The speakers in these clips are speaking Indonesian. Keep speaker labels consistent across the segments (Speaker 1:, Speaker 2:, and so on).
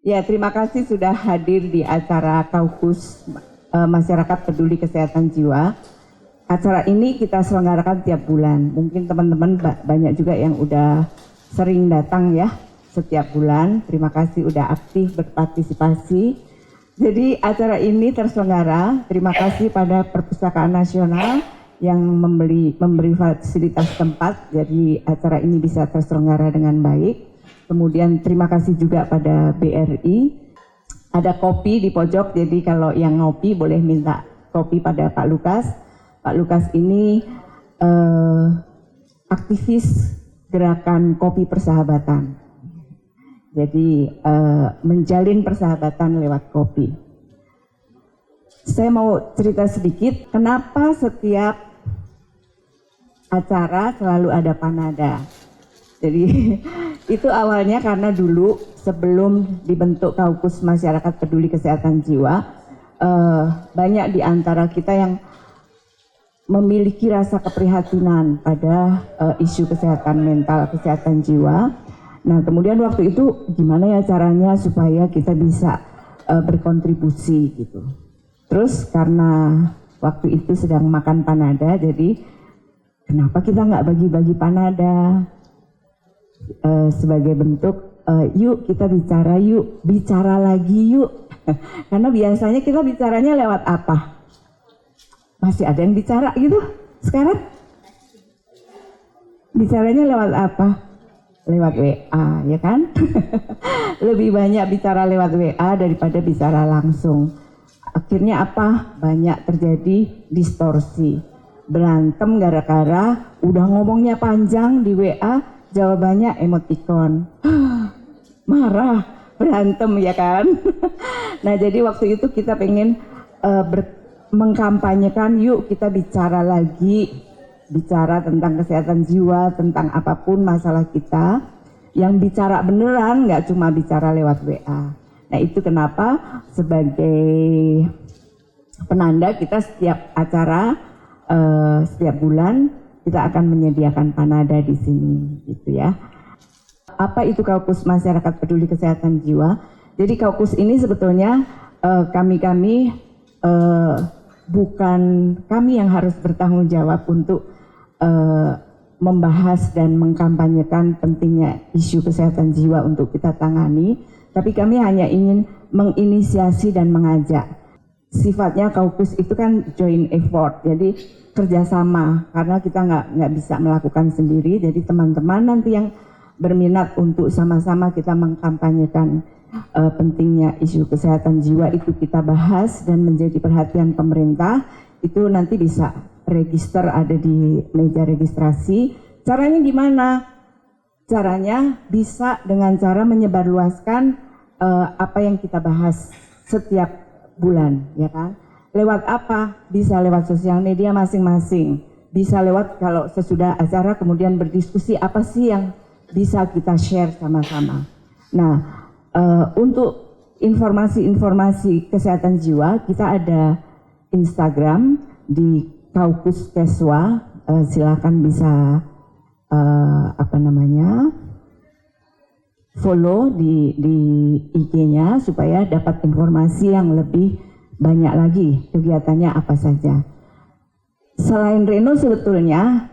Speaker 1: Ya, terima kasih sudah hadir di acara Kaukus Masyarakat Peduli Kesehatan Jiwa. Acara ini kita selenggarakan tiap bulan. Mungkin teman-teman banyak juga yang udah sering datang ya setiap bulan. Terima kasih udah aktif berpartisipasi. Jadi acara ini terselenggara. Terima kasih pada Perpustakaan Nasional yang memberi fasilitas tempat. Jadi acara ini bisa terselenggara dengan baik. Kemudian terima kasih juga pada BRI. Ada kopi di pojok, jadi kalau yang ngopi boleh minta kopi pada Pak Lukas. Pak Lukas ini aktivis gerakan kopi persahabatan. Jadi menjalin persahabatan lewat kopi. Saya mau cerita sedikit, kenapa setiap acara selalu ada panada. Jadi itu awalnya karena dulu sebelum dibentuk Kaukus Masyarakat Peduli Kesehatan Jiwa, banyak di antara kita yang memiliki rasa keprihatinan pada isu kesehatan mental, kesehatan jiwa. Nah, kemudian waktu itu gimana ya caranya supaya kita bisa berkontribusi gitu. Terus karena waktu itu sedang makan panada, jadi kenapa kita nggak bagi-bagi panada? Sebagai bentuk yuk kita bicara yuk, bicara lagi yuk. Karena biasanya kita bicaranya lewat apa? Masih ada yang bicara gitu sekarang? Bicaranya lewat apa? Lewat WA, ya kan? Lebih banyak bicara lewat WA daripada bicara langsung. Akhirnya apa? Banyak terjadi distorsi. Berantem gara-gara udah ngomongnya panjang di WA, jawabannya emoticon. Marah, berantem ya kan. Nah, jadi waktu itu kita pengen mengkampanyekan yuk kita bicara lagi, bicara tentang kesehatan jiwa, tentang apapun masalah kita, yang bicara beneran, nggak cuma bicara lewat WA. Nah, itu kenapa sebagai penanda kita setiap acara setiap bulan kita akan menyediakan panada di sini, gitu ya. Apa itu Kaukus Masyarakat Peduli Kesehatan Jiwa? Jadi Kaukus ini sebetulnya bukan kami yang harus bertanggung jawab untuk membahas dan mengkampanyekan pentingnya isu kesehatan jiwa untuk kita tangani, tapi kami hanya ingin menginisiasi dan mengajak. Sifatnya Kaukus itu kan joint effort, jadi kerjasama, karena kita nggak bisa melakukan sendiri. Jadi teman-teman nanti yang berminat untuk sama-sama kita mengkampanyekan pentingnya isu kesehatan jiwa itu kita bahas dan menjadi perhatian pemerintah, itu nanti bisa register, ada di meja registrasi. Caranya gimana? Caranya bisa dengan cara menyebarluaskan apa yang kita bahas setiap bulan, ya kan? Lewat apa? Bisa lewat sosial media masing-masing. Bisa lewat kalau sesudah acara kemudian berdiskusi apa sih yang bisa kita share sama-sama. Nah, untuk informasi-informasi kesehatan jiwa kita ada Instagram di Kaukus Keswa. Silakan bisa follow di IG-nya supaya dapat informasi yang lebih banyak lagi kegiatannya apa saja. Selain Reno sebetulnya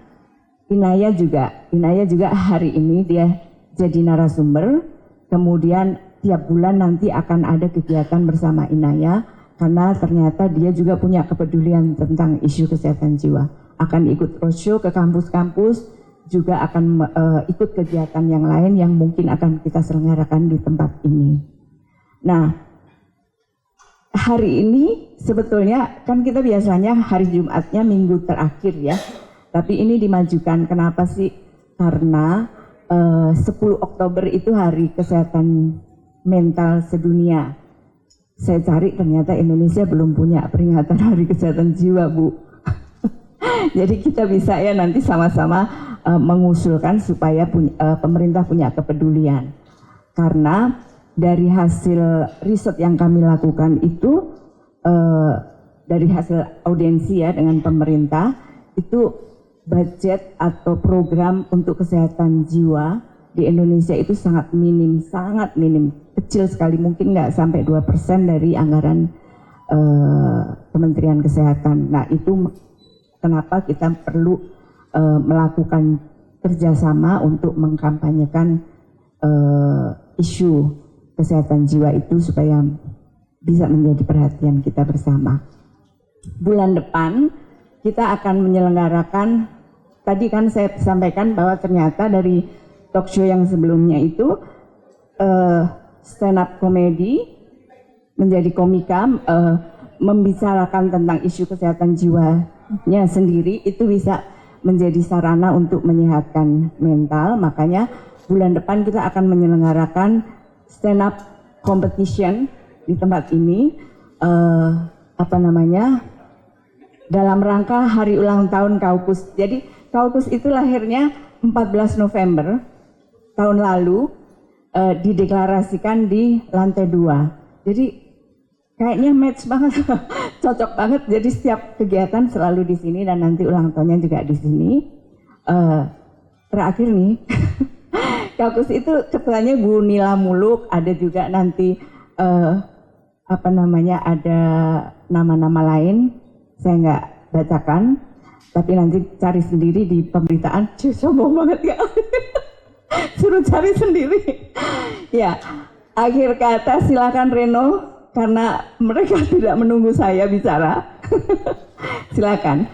Speaker 1: Inaya juga hari ini dia jadi narasumber. Kemudian tiap bulan nanti akan ada kegiatan bersama Inaya karena ternyata dia juga punya kepedulian tentang isu kesehatan jiwa. Akan ikut roadshow ke kampus-kampus, juga akan ikut kegiatan yang lain yang mungkin akan kita selenggarakan di tempat ini. Nah, hari ini sebetulnya kan kita biasanya hari Jumatnya minggu terakhir ya, tapi ini dimajukan. Kenapa sih? Karena 10 Oktober itu hari kesehatan mental sedunia. Saya cari ternyata Indonesia belum punya peringatan hari kesehatan jiwa, Bu. Jadi kita bisa ya nanti sama-sama mengusulkan supaya pemerintah punya kepedulian. Karena dari hasil riset yang kami lakukan itu, dari hasil audiensi ya dengan pemerintah, itu budget atau program untuk kesehatan jiwa di Indonesia itu sangat minim, kecil sekali, mungkin nggak sampai 2% dari anggaran Kementerian Kesehatan. Nah, itu kenapa kita perlu melakukan kerjasama untuk mengkampanyekan isu kesehatan jiwa itu supaya bisa menjadi perhatian kita bersama. Bulan depan kita akan menyelenggarakan, tadi kan saya sampaikan bahwa ternyata dari talk show yang sebelumnya itu stand up comedy menjadi komika, membicarakan tentang isu kesehatan jiwanya sendiri itu bisa menjadi sarana untuk menyehatkan mental. Makanya bulan depan kita akan menyelenggarakan stand up competition di tempat ini, dalam rangka hari ulang tahun Kaukus. Jadi Kaukus itu lahirnya 14 November tahun lalu, dideklarasikan di lantai 2. Jadi kayaknya match banget, cocok banget. Jadi setiap kegiatan selalu di sini dan nanti ulang tahunnya juga di sini. Terakhir nih, Kaukus itu ketuanya Bu Nila Muluk, ada juga nanti ada nama-nama lain, saya nggak bacakan, tapi nanti cari sendiri di pemberitaan. Sombong banget ya, suruh cari sendiri. Ya, akhir kata silakan Reno, karena mereka tidak menunggu saya bicara. Silakan.